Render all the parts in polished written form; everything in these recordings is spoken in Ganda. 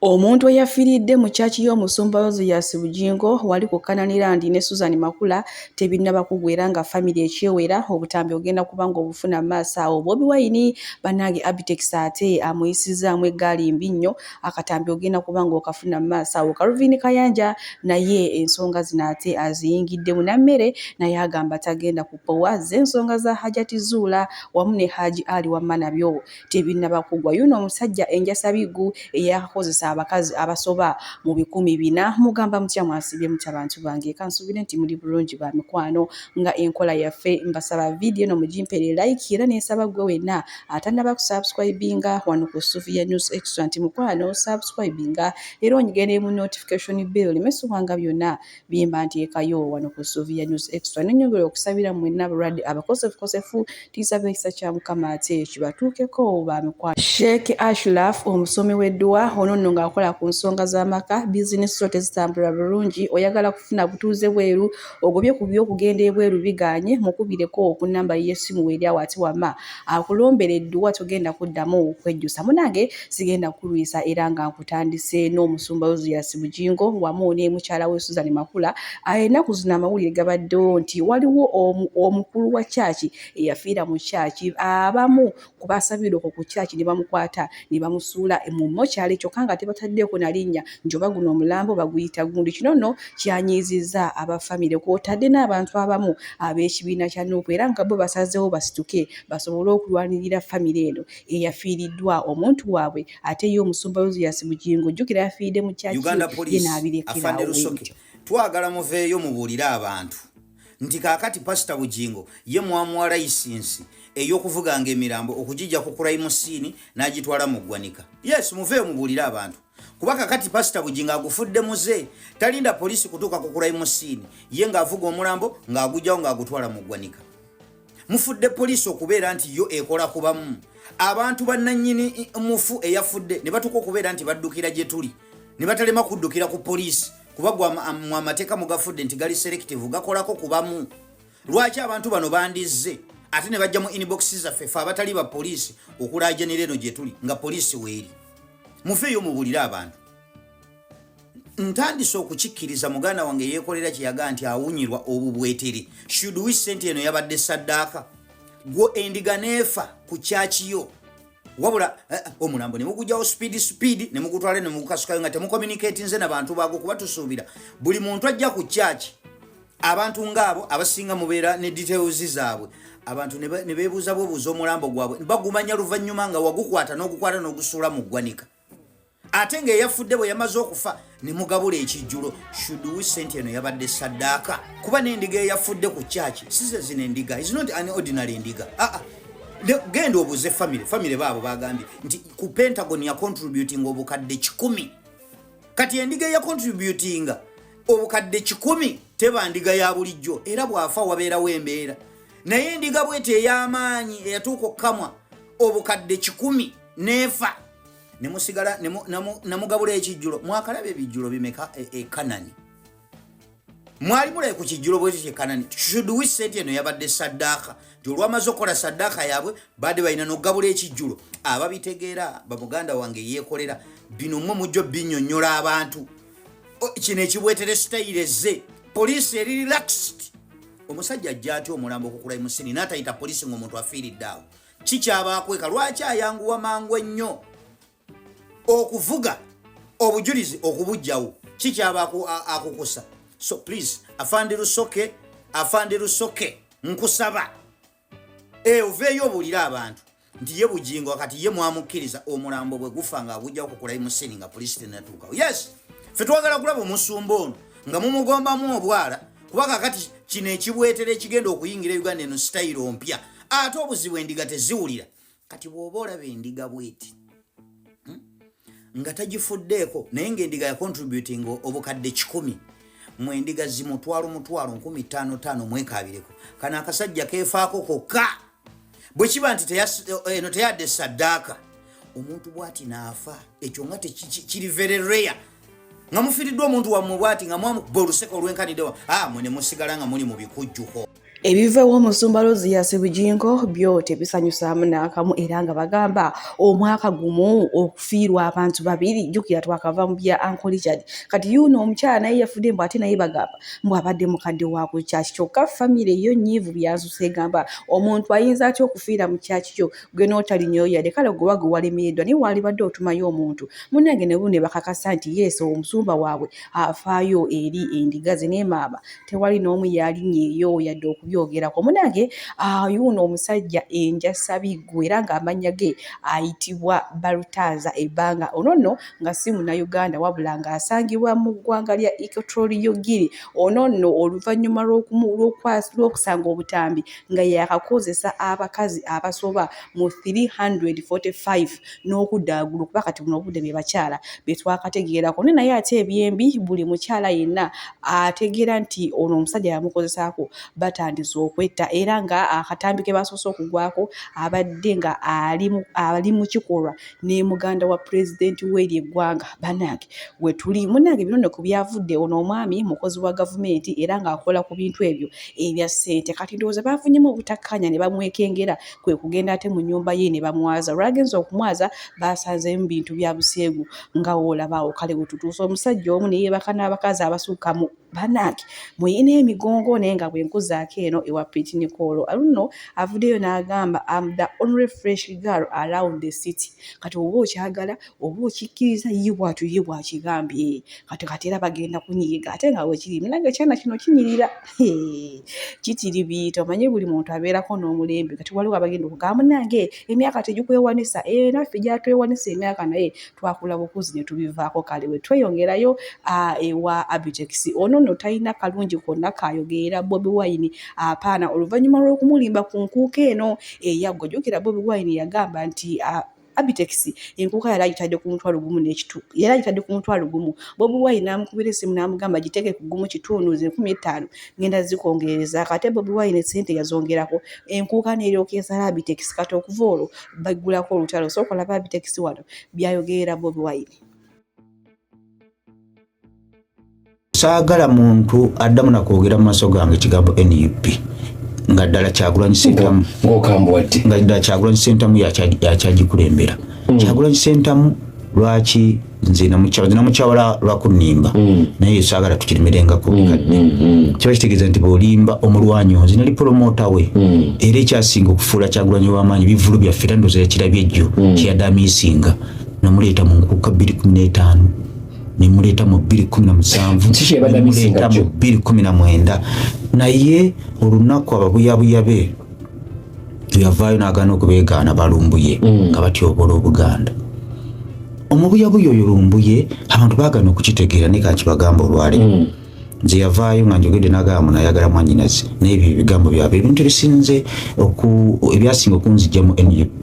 Omuntu eyafiride mu chaachi y'omusumba Hajjat Bujingo wali ku Kananirandi ne Susan Makula tebinaba kugwera nga family ekyewera obutambi ogenda kubanga obufuna maaso awo Bobi Wine banage Abitex ate amuyisizaamu eggaali mbi nnyo akatambi ogenda kubanga okafuna maaso awo Calvin Kayanja naye ensonga zino ate aziyingidde munammere naye agamba tagenda kupowa z'ensonga za Hajjat Zurah wamu ne Haji Ali Wamanabyo tebinaba kugwa yuno omusajja enjasabigu eyakozesa abakazi abasoba mu 400 mugamba mutya mwasibye mutabantu bange kansubire nti muri bulungi ba mikwano nga enkola yaffe mbasaba video no mujimperere like era nesaba gwe wena atandaba ku subscribinga wano ku Sofia News Extra nti mukwano subscribinga era onyigene mu notification bell mesu wanga byonna bimba nti ekayo wano ku Sofia News Extra n'enyongera okusabira mwenna brad abakosefu tisabe isa kya mukama ate kibatuukeko ba mikwano Sheikh Ashraf omusomi w'eddua ono nga akola ku nsonga z'amaka business zote zitambula bulungi oyagala kufuna butuuze bweru ogobye ku by'okugenda ebweru biganye mukubireko ku namba y'essimu weri awati wama akulombera eddua togenda kuddamu okwejjusa munange sigenda kulwisa era nga nkutandise n'omusumba Hajjat Bujingo wamu ne mukyala we Susan Makula ayina kuzina amawulire gabaddewo nti waliwo omukulu wa chaachi eyafiira mu chaachi abamu kubasabira ku chaachi ne bamukwata ne bamusuula mu mokyali kyokka nga tebataddeeko na linnya njoba guno omulambo baguyita gundi kino nno kyanyiizizza abafamire kw'otadde n'abantu abamu ab'ekibiina kya Nuupu era nga bo basazeewo basituke basobole okulwanirira famire eno eyafiiriddwa omuntu waabwe ate ye omusumba Hajjat Bujingo jjukira yafiiridde mu chaachi ye n'abirekerawo twagala muveeyo mubuulire abantu nti kaakati Pastor Bujingo ye mwamuwa layisinsi ey'okuvuganga emirambo okugijja ku crime scene n'agitwala mu ggwanika. Yes, muveeyo mubuulire abantu kuba kaakati Pastor Bujingo agufudde muze talinda poliisi kutuuka ku crime scene ye ng'avuga omulambo ng'agujjawo ng'agutwala mu ggwanika. Mufudde poliisi okubeera nti yo ekola kubamu abantu bannannyini mufu eyafudde ne batuuka okubeera nti baddukira gye tuli ne batalema kuddukira ku poliisi kuba mu amateeka mugafudde nti gali selective gakolako kubamu. Lwaki abantu bano bandizze ate ne bajja mu inbox zaffe fe abatali ba poliisi okulaajanira eno gye tuli nga poliisi weeri. Mufeeyo mubuulire abantu. Ntandise okukikkiriza muganda wange yeekolera kyeyaga nti awunyirwa obubwetere should we sente eno yabadde saddaaka gwo endiga neefa ku chaachiyo wabula omulambo ne mugujjawo speed ne mugutwale ne mugukasukayo nga temucommunicate nze n'abantu baago kuba tusuubira buli muntu ajja ku chaachi abantu ng'abo abasinga mubeera ne details zaabwe abantu ne beebuuza bwebuuza omulambo gwabwe bagumanya luvannyuma nga wagukwata n'ogukwata n'ogusuula mu ggwanika ate ng'eyafudde bwe yamaze okufa ne mugabula ekijjulo should we sente eno yabadde saddaaka kuba n'endiga eyafudde ku chaachi size zino endiga is not an ordinary endiga genda obuze family baabo bagambye nti ku Pentagon ya contributing obukadde 100 kati endiga ya contributing obukadde 100 teba ndiga ya bulijjo era bwafa wabeerawo embeera naye endiga bwete ey'amaanyi eyatuuka okkamwa obukadde 100 neefa ne musigala namugabula ekijjulo mwakalaba ebijjulo bimeka Kanani mwali mulaye ku kijjulo bwete kye Kanani should we sente eno yabadde saddaaka olwamaze okukola saddaaka yaabwe badde balina n'okugabula ekijjulo ababitegeera bamuganda wange yeekolera bino mmwe mujjo binnyonnyola abantu kino ekibwetere sitayire ze poliisi eri relaxed omusajja ajja atya omulambo okukula emusini n'atayita poliisi ng'omuntu afiiridde awo kikyabaakweka lwaki ayanguwa mangu ennyo okuvuga obujulizi okubujjawo kikyabaaku akukusa. So please afande lusoke nkusaba oveeyo obuulire abantu nti ye Bujingo kati ye mwamukkiriza omulambo bwe gufa nga agujjawo okukula emusini nga poliisi tenatuukawo. Yes, ffe twagala kulaba omusumba ono nga mumugombamu obwala kuba kakati kino ekibwetere ekigenda okuyingira Uganda eno sitayiro mpya ate obuzibu endiga teziwulira. Kati bw'oba olaba endiga bweti nga tagifuddeeko naye ng'endiga ya contributing obukadde 100 mu endiga zimutwalo 15,000 mwekaabireko kana akasajja keefaako kokka bwe kiba nti eno teyadde saddaaka omuntu bw'ati naafa ekyo nga kiri very rare nga mufiiriddwa omuntu wammwe bw'ati nga mwamukuba oluseko olwenkaniddewa mwe ne musigala nga muli mu bikujjuko. Ebiva w'omusumba Rose Bujingo byo tebisanyusaamu n'akamu era nga bagamba omwaka gumu okufiirwa abantu babiri jjukira twakava mu bya Uncle Richard kati yuno omukyala naye yafudde mbu ate naye bagamba mbu abadde mukadde wa ku kyaki kyokka famire yo nyiivu byasuse egamba omuntu ayinza atya okufiira mu kyaki kyo gwe n'otalinyo yadde kale gwe wage walemereddwa naye walibadde otumayo omuntu munnange ne buno ne bakakasa nti yesu omusumba waabwe afaayo eri endiga ze ne maama tewali n'omu yalinyeeyo yadde okubyogerako munange yuno omusajja enjasabiggwe era ng'amannya ge ayitibwa Balutaza ebbanga ono nno nga si Munnayuganda wabula ng'asangibwa mu ggwanga lya Equatorial Guinea ono nno oluvannyuma lw'okusanga obutambi nga yakakozesa abakazi abasoba mu 345 n'okuddaagulu kuba kati buno obudde be bakyala be twakategeerako naye ate ebyembi buli mukyala yenna ategeera nti ono omusajja yamukozesaako batandise okwetta era nga akatambi ke basoose okugwako abadde nga ali mu kikolwa ne muganda wa pulezidenti w'eri eggwanga bannange we tuli munnange bino ne ku byavudde ono omwami mukozi wa gavumenti era ng'akola ku bintu ebyo ebya ssente kati ndowooza baafunyemu obutakkaanya ne bamwekengera kwe kugenda ate mu nnyumba ye ne bamwaza olwagenza okumwaza baasanzeemu bintu bya buseegu nga woolabaawo kale we tutuusa omusajja omu ne yeebaka n'abakazi abasukka mu bannange muyina emigongo naye nga bwe nkuzaako eno ewa Peti Nicolo aluno avuddeyo n'agamba am the only fresh girl around the city kati oba okyagala oba okikkiriza ye bw'akigambye kati era bagenda kunyiiga ate nga wekiri munange ekyana kino kinyirira kitiribiita omanye buli muntu abeerako n'omulembe kati waliwo abagenda okugamba munange emyaka tegikwewanisa naffe gyatwewanisa emyaka naye twakula bukuzi ne tubivaako kale we tweyongerayo ewa Abitex ono no talina kalungi konna kayogerera Bobi Wine apaana oluvannyuma lw'okumulimba ku nkuuka eno eyaggwa jjukira Bobi Wine yagamba nti Abitex enkuuka yali agitadde ku mutwalo gumu n'ekitu yali agitadde ku mutwalo gumu Bobi Wine n'amukubira essimu n'amugamba giteeke ku gumu kitundu 15 ngenda zikongereza kate Bobi Wine sente yazongerako enkuuka n'eryoka esala Abitex kati okuva olwo baggulako olutalo sooka olaba Abitex wano byayogerera Bobi Wine. Saagala muntu addamu nakwogera mu maaso gange ekigambo NUP nga ddala Kyagulanyi Ssentamu nga ddala Kyagulanyi Ssentamu yakyagikulembera Kyagulanyi Ssentamu lwaki nze namukyawala lwakunnimba naye saagala tukirimirengako bikadde kiba kitegeeza nti bw'olimba omulwanyi nze nali promota we era ekyasinga okufuula Kyagulanyi w'amaanyi bivulu byaffe era ndowooza yakirabye ejjo kyeyadamiisinga namuleeta mu nkuuka 2015 nimuleeta mu 2017 nimuleeta mu 2019 naye olunaku ababuyabuya be yavaayo n'agaana okubeegaana balumbuye nga batyoboola Obuganda omubuyabuya oyo lumbuye abantu baagaana okukitegeera naye kakibagamba olwaleero nze yavaayo nga njogedde n'agamba nayagala mwannyinaze naye ebyo ebigambo byabwe ebintu ebisinze ebyasinga okunzijjamu NUP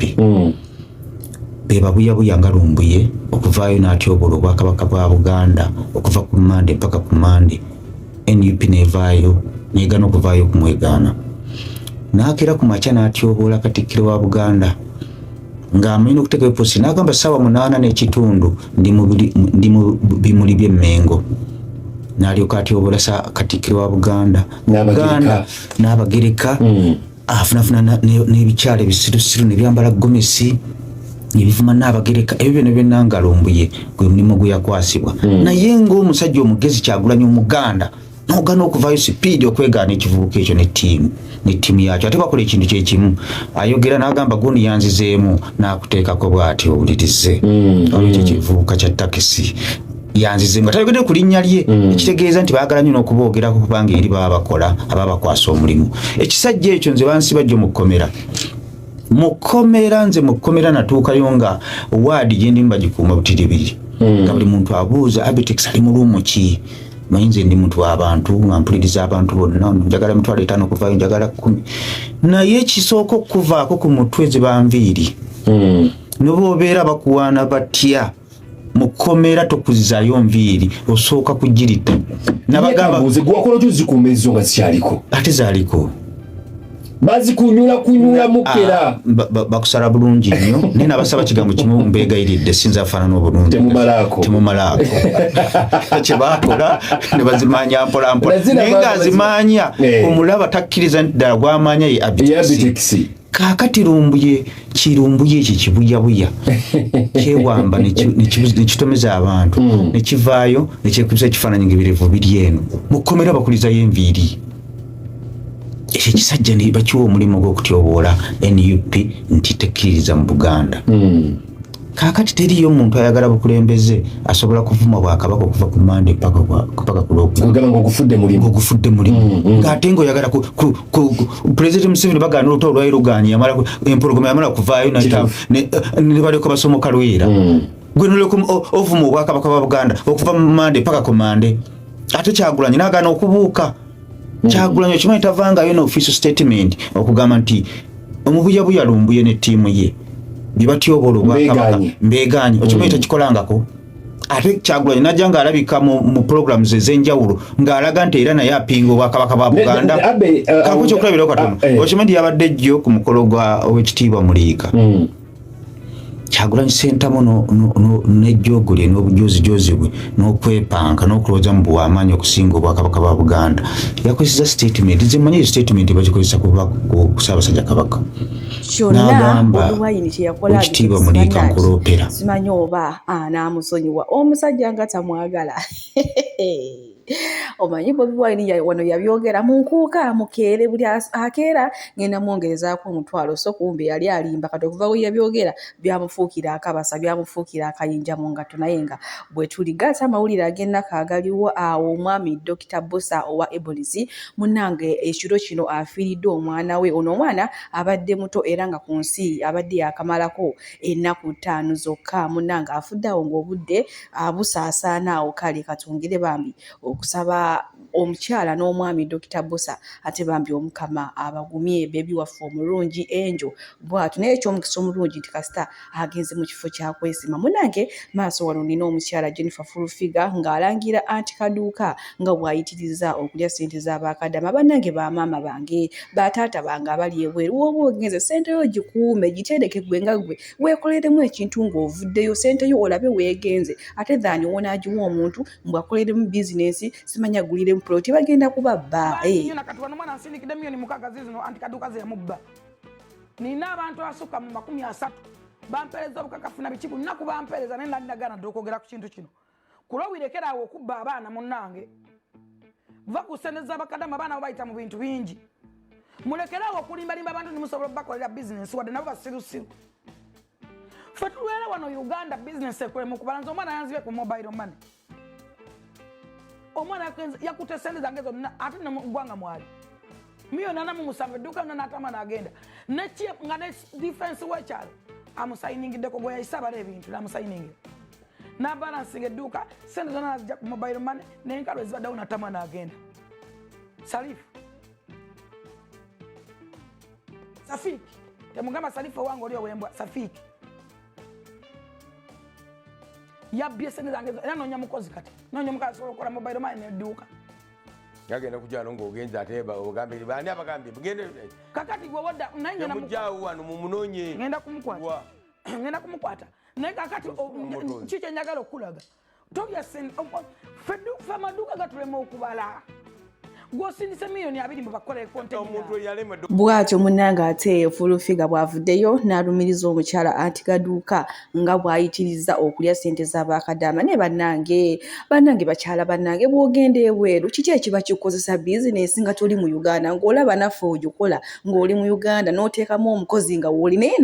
beba buyabuya nga lumbuye okuvaayo n'atyoboola obwakabaka bwa Buganda okuva ku Mande mpaka ku Mande NUP nevaayo negana okuvaayo okumwegaana n'akera ku makya n'atyoboola Katikkiro wa Buganda ng'amanyina okuteekayo posi n'agamba 8:30 ndi mu bimuli by'Emmengo n'alyoka atyoboola Katikkiro wa Buganda n'Abagereka afunafuna n'ebikyala ebisirusiru ne byambala gomesi ebivuma n'Abagereka ebyo byonna nga lumbuye gwe mulimu gwe yakwasibwa naye ng'omusajja omugezi Kyagulanyi Omuganda n'ogaana okuvaayo sipiidi okwegaana ekivubuka ekyo ne ttiimu yakyo ate bakola ekintu kyekimu ayogera n'agamba gundi yanzizeemu n'akuteekako bw'ati owulirize olwekyo ekivubuka kya takisi yanzizeemu nga tayogedde ku linnya lye ekitegeeza nti baagala nnyo n'okuboogerako kubanga eri baba bakola ababa bakwasa omulimu ekisajja ekyo nze bansiba jjo mu kkomera nze mu kkomera natuukayo nga waadi gye ndimu bagikuuma butiribiri nga buli muntu abuuza Abitex ali mu luumu ki manyi nze ndi muntu w'abantu nga mpuliriza abantu bonna njagala 5 okuvaayo njagala 10 naye ekisooka okuvaako ku mutwe ze banviiri noba obeera bakuwaana batya mu kkomera tokuzizaayo nviiri osooka kugirita nabagamba gwakola kyo zikuuma ezo nga zikyaliko ate zaaliko bazi kunyula mukera bakusala bulungi nnyo naye nabasaba kigambo kimu mbeegayiridde sinza afaanana obulungi temumalako kyebakola ne bazimanya mpolampola naye ng'azimanya omulaba takkiriza ddala gwamanya ye abitikisi kaakati kirumbuye ekyo kibuyabuya kyewamba nekitomeza abantu nekivaayo nekyekubisa ekifaananyi ng'ebirevu biri eno mukomera bakulizayo enviiri ekyo ekisajja ne bakiwa omulimu gw'okutyoboola NUP nti tekkiririza mu Buganda. Kaakati teriyo omuntu ayagala bukulembeze asobola kuvuma Bwakabaka okuva ku Mande paka ku Lwokubiri ng'ogufudde mulimu ng'ate ng'oyagala Pulezidenti Museveni bagaana olutalo lwali lugaanye empologoma yamala kuvaayo ne balyoka basomoka Lwera gwe nolyoka ovuma Obwakabaka bwa Buganda okuva mu Mande paka ku Mande ate Kyagulanyi n'agaana okubuuka Kyagulanyi okimanyi tavangayo n'official statement okugamba nti omubuyabuya lumbuye ne ttiimu ye bibatyobolo Bwakabaka mbeegaanye okimanyi takikolangako ate Kyagulanyi najja ng'alabika mu programs ez'enjawulo ng'alaga nti era naye apinga Obwakabaka bwa Buganda kako kyokulabirako katono okimanyi yabadde jjo ku mukolo gwa Oweekitiibwa Muliika Kyagulanyi sentamo nejjogolye n'obujozijozi bwe n'okwepanka n'okulowooza mu bw'amaanyi okusinga Obwakabaka bwa Buganda yakozesa statement zemanyi statement bagikozesa ku Ssaabasajja Kabaka kyonna Wine kyeyakola Oweekitiibwa Muliika nkuloopera simanyi oba n'amusonyiwa omusajja nga tamwagala omanyi Bobi Wine wano yabyogera mu nkuuka mukeere buli akeera ngenda mwongerezaako omutwalo so kumbe yali alimba kati okuva we yabyogera byamufuukira akabasa byamufuukira akayinja mu ngatto naye nga bwe tuligatta amawulire ag'ennaku agaliwo awo omwami Dr. Bosa owa Ebolizi munnange ekiro kino afiiridde omwana we ono omwana abadde muto era nga ku nsi abadde yakamalako ennaku 5 zokka munnange afudde awo ng'obudde abusaasaana awo kale katungire bambi okusaba omukyala n'omwami Dr. Bosa ate bambi omukama abagumye bebi waffe omulungi enjo bwatu naye ekyomukisa omulungi nti kasita agenze mu kifo kyakwesima munnange maaso wano nina omukyala Jennifer Fulufiga ng'alangira anti kaduuka nga bw'ayitiriza okulya ssente z'abakadama bannange bamaama bange bataata bange abali ebweru woba ogenze ssente yo gikuume gitereke gwe nga gwe weekoleremu ekintu ng'ovuddeyo ssente yo olabe weegenze ate dhaani wonaagiwa omuntu mbwakoleremu bizinensi simanya guliremu ploti bagenda kubabba kati wano mwana nsindikidde miliyoni 6 zizino anti kaduuka ze yamubba nina abantu asukka mu 30 bampeereza obukakafu na bikibu nnaku bampeereza naye nali nagaana dde okwogera ku kintu kino kulowirikerawo okubba abaana munnange va ku ssente z'abakadama abaana bo bayita mu bintu bingi mulekerawo okulimbalimba abantu nimusobola bakolera bizinensi wadde nabo basirusiru ffe tulwera wano Uganda bizinensi ekolemu kubalanza omwana yanzibe ku mobile money omwana yakute sente zange zonna ate nemugwanga mwali miliyoni 47 edduuka lonna n'atama n'agenda nga ne defense w'ekyalo amusayiningideko gwe yayise abala ebintu n'amusayiningira n'abalansinga edduuka sente zonna nazijja ku mobile money n'enkalo ezibaddewo n'atama n'agenda Salifu Safiki temugamba Salifu owange oli owembwa Safiki yabbye sente zange era noonya mukozi kati noonya omukazi asobola okukola mobile money n'edduuka yagenda kujjano ng'ogenza ate ogambye baani abagambye mugende kakati gwe wadda naye mujjaawo wano mumunoonye ngenda kumukwata naye kakati ki kye njagala okulaga tolya ffe amaduuka gatulema okubala gw'osindise miliyoni 2 mbu bakola bw'atyo munnange ate Fulufiga bw'avuddeyo n'alumiriza omukyala anti kaduuka nga bw'ayitiriza okulya ssente z'abakadama ne bannange bakyala bannange bw'ogenda ebweru kiki ekiba kikukozesa bizinensi nga toli mu Uganda ng'olaba naffe ogikola ng'oli mu Uganda n'oteekamu omukozi nga w'oli naye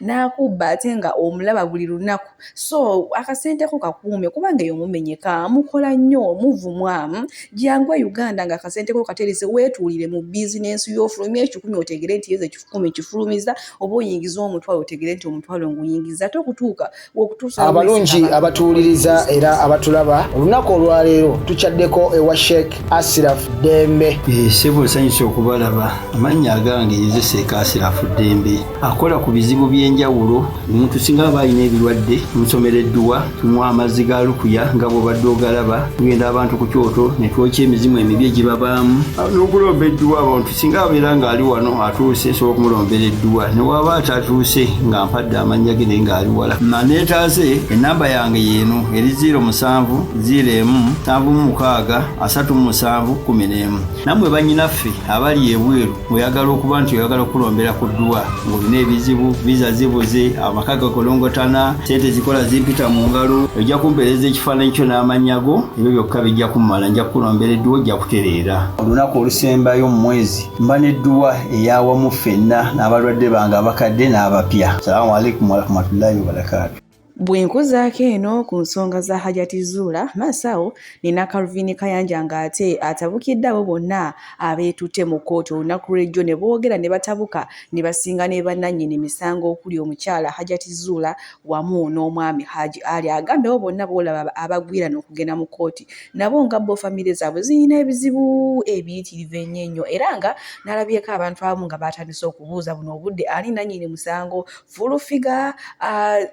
n'akubba ate nga omulaba buli lunaku so akasenteko kakuume kubanga eyo mumenyeka mukola nnyo muvumwamu jangwa Uganda nga kasenteko katerese wetuulire mu bizinensi y'ofulumya 10 otegere nti yeze 10 kifulumiza oba oyingiza omutwalo otegere nti omutwalo nguyingiza tokutuuka okutuusa abalungi abatuuliriza era abatulaba olunaku olwaleero tuchaddeko ewa Sheikh Ashraf Dembe sebo sanyusa okubalaba amannya agange yeze Sheikh Ashraf Dembe akola ku bizibu by'enjawulo omuntu singa abalina ebirwadde musomereddwa tumwa amazzi ga lukuya nga bw'obadde ogalaba tugenda abantu ku kyoto ne twokya emizimu emibi egibabaamu n'okulomba edduwa abantu singa abeera ng'ali wano atuuse nsobola okumulombera edduwa ne waba atatuuse nga mpadde amannya ge naye ng'ali wala neetaase ennamba yange yeeno eri 0707763711 nammwe bannyinaffe abali ebweru oyagala okuba nti oyagala okulombera ku dduwa ng'olina ebizibu viza zibuze amaka gakolongotana sente zikola zimpita mu ngalo ojja kumpeereza ekifaananyi kyo n'amannya go ebyo byokka bijja kummala nja kukulombera edduwa ojja kutereera olunaku olusembayo mu mwezi mba n'edduwa eyawamu ffenna n'abalwadde bange abakadde n'abapya. Salaamu alaikum warahmatullahi wabarakatuh. Bwenkuzaako eno ku nsonga za Hajjat Zurah maasawo nina Calvin Kayanja ng'ate atabukidde abo bonna abeetutte mu kkooti olunaku lw'ejjo ne boogera ne batabuka ne basinga ne bannannyini misango okuli omukyala Hajjat Zurah wamu n'omwami Haji Ali agambe abo bonna boolaba abagwira n'okugenda mu kkooti nabo nga bo famire zaabwe zirina ebizibu ebiyitirivu ennyo era nga n'alabyeko abantu abamu nga baatandise okubuuza buno obudde ali nannyini musango Fulufiga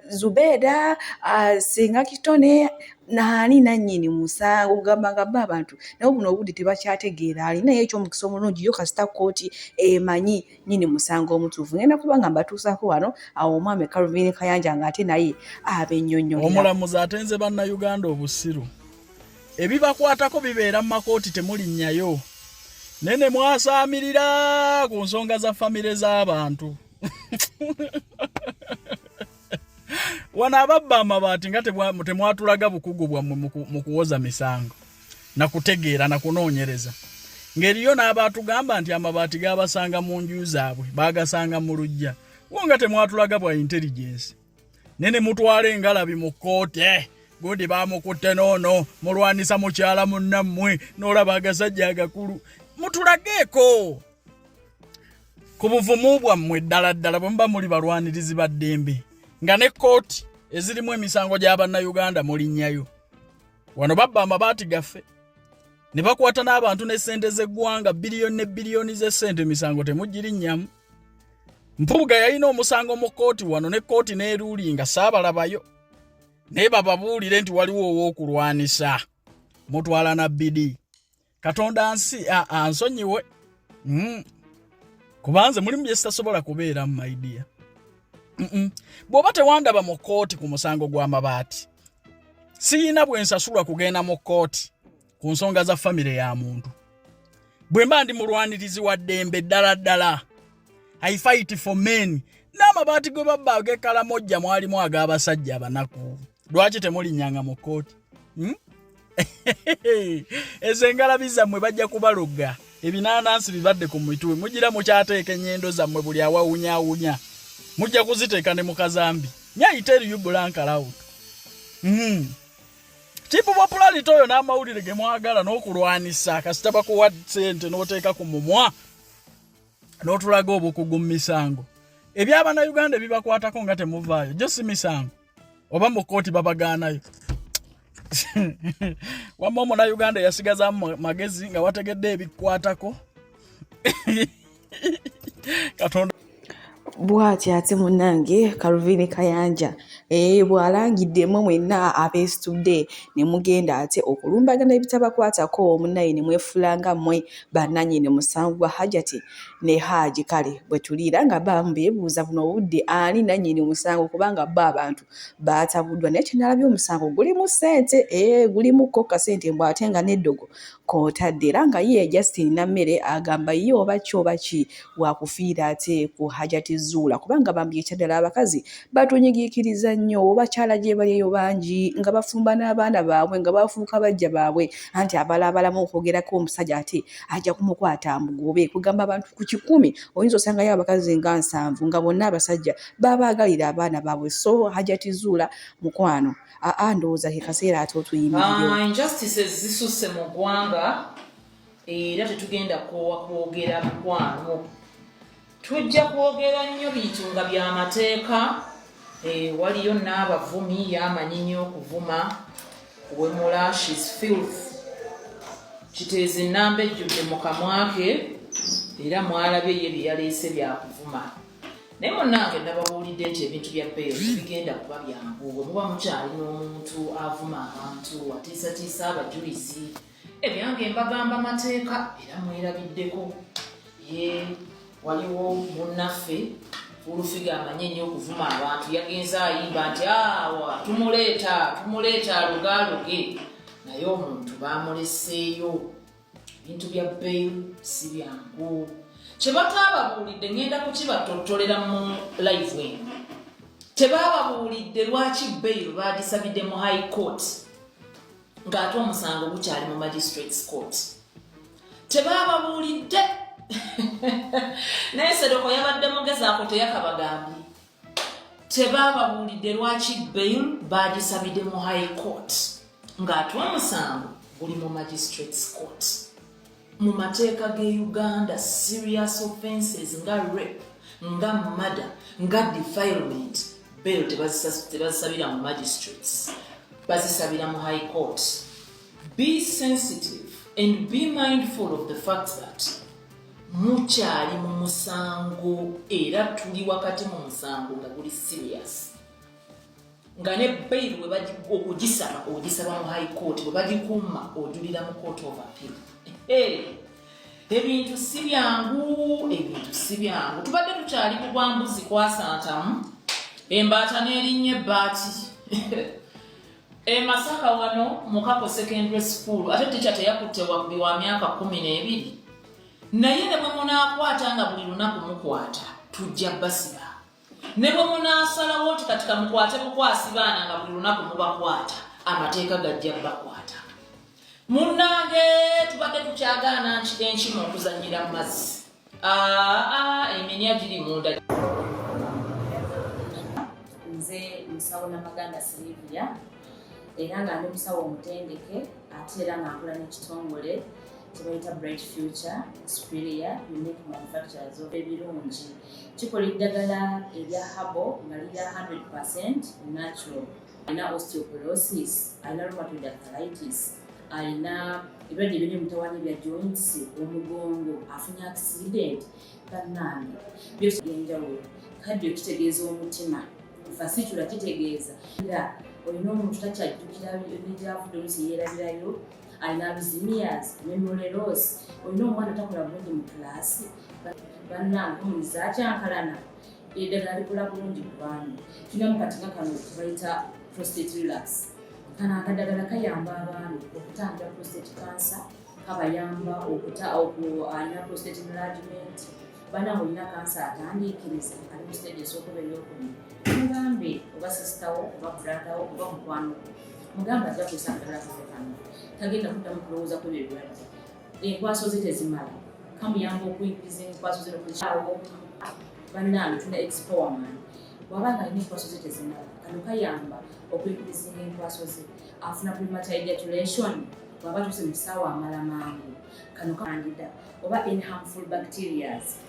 Zubeda Singa Kitone nani nannyini musango kugamba nga abantu nabo buno obudde tebakyategeera alinayo ekyomukisa omulungi yo kasita kkooti emanyi nnyini musango omutuufu ngenda kuba nga mbatuusako wano awo omwami Calvin Kayanja ng'ate naye abennyonnyolera omulamuzi atenze bannayuganda obusiru ebibakwatako bibeera mu makooti temulinnyayo nene mwasaamirira ku nsonga za famire z'abantu wana ababba amabaati nga temwatulaga bukugu bwammwe mu kuwoza misango na kutegeera na kunoonyereza ng'eriyo n'abatugamba nti amabaati gabasanga mu nju zaabwe bagasanga mu lujja wo nga temwatulaga bwa intelligence nene mutwala engalabi mu kkooti godi bamukutte noono mulwanisa mukyala munnammwe n'olaba agasajja agakulu mutulageeko ku buvumu bwammwe ddala ddala bwe muba muli balwanirizi ba ddembe nga ne kkooti ezirimu emisango gy'abannayuganda mulinnyayo wano babba amabaati gaffe ne bakwata n'abantu n'essente z'eggwanga biliyoni ne biliyoni z'essente emisango temugirinnya mpuuga yalina omusango mu kkooti wano ne kkooti n'eruulinga saabalabayo naye bababuulire nti waliwo ow'okulwanisa mutwala na bidi katonda nsi ansonyiwe kubanze mulimu bye sitasobola kubeera mu maidiya bw'oba tewandaba mu kkooti ku musango gw'amabaati siyina bwe nsasula kugenda mu kkooti ku nsonga za famire ya muntu bwe mba ndi mulwanirizi wa ddembe ddala ddala I fight for men n'amabaati gwe babba ag'ekkalamojja mwalimu ag'abasajja abanaku lwaki temulinnyanga mu kkooti ezo engalabi zammwe bajja kubalugga ebinaanansi bibadde ku mitwe mugira mukyateeka ennyendo zammwe buli awawunyaawunya mujja kuziteeka ne mukazambi nyai tell you blank out chipu popularity oyo n'amawulire ge mwagala n'okulwanisa kasita bakuwa ssente n'oteeka ku mumwa n'otulaga obukugu mu misango eby'abannayuganda ebibakwatako nga temuvaayo gyo si misango oba mu kkooti babagaanayo wamma omunnayuganda yasigazaamu magezi nga wategedde ebikwatako katonda bw'ati ate munnange Calvin Kayanja bw'alangiddemu mwenna abeesitudde ne mugenda ate okulumbagana ebitabakwatako munnaye ne mwefulanga mmwe bannannyini musango gwa Hajjati ne Haji kale bwe tuliira nga bamu beebuuza buno obudde ani nannyini musango kubanga bo abantu baatabuddwa naye kyenalabye omusango gulimu ssente gulimukko kasente mbw ate nga n'eddogo kootadde era nga ye Justin Nammere agamba ye oba ki oba ki wakufiira ate ku Hajjat Zurah kubanga bambi ekyaddala abakazi batunyigiikiriza nnyo bakyala gye baliyo bangi nga bafumba n'abaana baabwe nga bafuuka bajja baabwe anti abalabalamu okwogerako omusajja ate ajja kumukwata mugobe kugamba abantu ku 100 oyinza osangayo abakazi nga 7 nga bonna abasajja babaagalira abaana baabwe so Hajjat Zurah mukwano ndowooza ke kaseera ate otuyimirireo injustices zisusse mu ggwanga era tetugenda kwogera mukwano tujja kwogera nnyo bintu nga by'amateeka waliyo n'abavumi yamanyi nnyo okuvuma wemula she's filth kiteezi nnamba ejjudde mu kamwa ke era mwalabye ye bye yaleese byakuvuma naye munnange nababuulidde nti ebintu bya bbeeyo tebigenda kuba byangu bwe muba mukyali n'omuntu avuma abantu atiisatiisa abajulizi ebyange mbagamba mateeka era mwerabiddeko ye waliwo munnaffe olufiga amanye nnyo okuvuma abantu yagenze ayimba nti awa tumuleeta alugaloge naye omuntu bamuleseeyo ebintu bya bail si byangu kyebatababuulidde ngenda kukibatottolera mu live eno tebababuulidde lwaki bail bagisabidde mu high court ng'ate omusango gukyali mu magistrates court tebababuulidde naye Sedoko yabadde mugezaako teyakabagambye tebababuulidde lwaki bail bagisabidde mu high court ng'ate omusango guli mu magistrates court. Mu mateeka ge Uganda serious offenses nga rape nga murder nga defilement bail tebazisabira mu magistrates bazisabira mu high court. Be sensitive and be mindful of the fact that mukyali mu musango era tuli wakati mu musango nga guli serious nga ne bail bwe okugisaba mu high court bwe bagikuuma ojulira mu court of appeal. Ebintu si byangu tubadde tukyali ku bwambuzi kwasantamu embaata n'erinnya ebbaati Masaka wano Mukako secondary school ate teacher teyakutte wabbi wa myaka 12 naye ne bwe munaakwata nga buli lunaku mukwata tujja basiba ne bwe munaasalawo ti katika mukwasibaana nga buli lunaku mubakwata amateeka gajja bakwata. Munnange tubadde tukyagaana enkima okuzannyira mu mazzi emenya giri munda. Nze musawo Namaganda Silivia era nga ndi musawo omutendeke ate era nga nkola n'ekitongole kyebayita Bright Future Superior Unique Manufacturers ebirungi kikola eddagala erya habo nga lirya 100% natural. Alina osteoporosis, alina rheumatoid arthritis, alina ebirwadde ebiri mutawaanya bya joints, omugongo, afunye accident bannange byose byenjawulo. Kaddio kitegeeza omutima fasitula kitegeeza era olina omuntu takyajjukira n'egyavudde oluusi yeerabirayo, alina alzheimer's, memory loss, olina omwana takola bulungi mu kulaasi bannange omuliza akyankalana eddagala likola bulungi ku baana. Tulina mu katinga kano kebayita prostate relax. Kano akadagala kayamba abaana okutangira prostate cancer, kabayamba alina prostate enlargement. Bannange olina kansa atandiikiriza ali mu stage esooka ey'okubiri mugambe oba sisitawo oba bradawo oba mukwano mugambe ajja kwisangala kano tagenda kuddamu kulowooza ku ebyo ebirwadde. Enkwaso ze tezimala kamuyamba okuyingiza enkwaso ze nokukyawo. Bannange tulina expowerman bw'abanga alina enkwaso ze tezimala kano kayamba okuyingiza enkwaso ze afuna premature ejaculation bw'aba tuse mu kisaawa amala mangu kano kandida oba any harmful bacterias.